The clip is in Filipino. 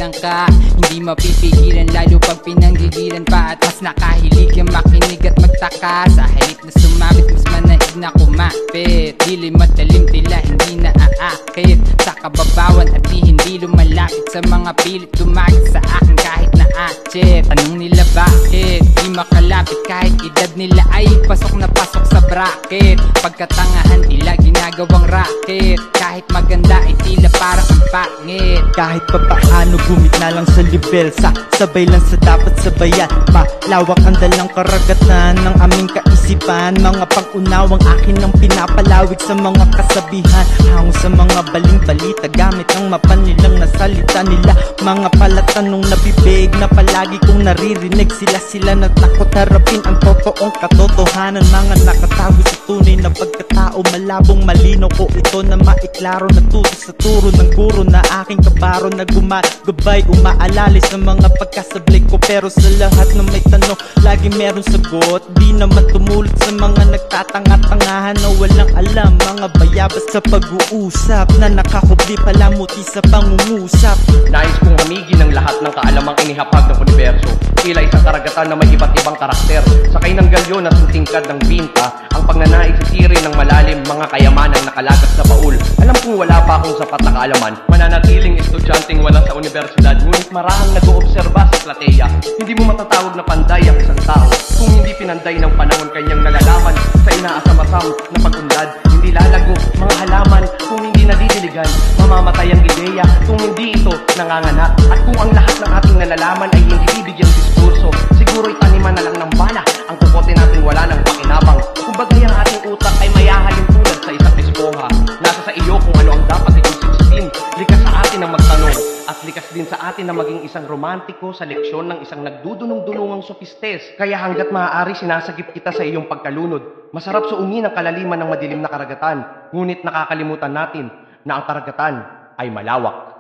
lang ka, hindi mapipigilan lalo pag pinanggigilan pa. At mas nakahilig yung makinig at magtaka, sa halip na sumabit mas manaig na kumapit. Dilim matalim tila hindi na aakit sa kababawan at di hindi lumalapit sa mga pilit dumagit sa akin kahit na atchit. Tanong nila bakit di makalapit kahit edad nila ay pasok na pasok sa bracket. Pagkatangahan tila ginagawang racket, kahit maganda ay tila parang ang pangit. Kahit pa paano gumit na lang sa level, sabay lang sa dapat sabayan. Malawak ang dalang karagatan ng aming kaisipan, mga pang-unawang akin ang pinapalawig sa mga kasabihan. Hango sa mga baling balita gamit ang mapanilang na salita nila, mga palatanong na bibig na palagi kong naririnig. Sila natakot harapin ang totoong katotohanan, mga nakatago sa tunay na pagkatao. Malabong malino ko ito na maiklaro, natuto sa turo ng guro na aking kabaro, na gumagabay, umaalali sa mga pagkasablay ko. Pero sa lahat na may tanong, lagi meron sagot. Di naman tumulot sa mga nagtatanga-tangahan na walang alam, mga bayabas sa pag-uusap na nakakubli palamuti sa pangungusap. Nais kong hamigin ang lahat ng kaalamang inihapag ng universo, tila isang karagatan na may iba't ibang karakter. Sakay ng galyo na suntingkad ng binta, ang pagnanais isiri ng malalim, mga kayamanan nakalagat sa baul. Alam kong wala pa akong sapat na kaalaman, mananatiling estudyanteng wala sa universidad, ngunit marahang nag-oobserba sa plateya. Hindi mo matatawag na panday ang isang tao kung hindi pinanday ng panahon kanyang nalalaman sa inaasam-asam na pag-unlad. Hindi lalago mga halaman kung hindi nadidiligan, mamamatay ang ideya kung hindi ito nanganganak. At kung ang lahat ng ating nalalaman ay hindi bibigyang diskurso, siguro itaniman na lang ng bala ang kukote natin wala ng pakinabang. Kung bagay ang ating utak ay mayahalin tulad sa isang esponha, nasa sa iyo kung ano ang dapat itong sipsipin. Likas sa atin ang magtanong, at likas din sa atin na maging isang romantiko sa leksyon ng isang nagdudunong-dunungang sopistes. Kaya hanggat maaari sinasagip kita sa iyong pagkalunod. Masarap suungin ang kalaliman ng madilim na karagatan, ngunit nakakalimutan natin na ang karagatan ay malawak.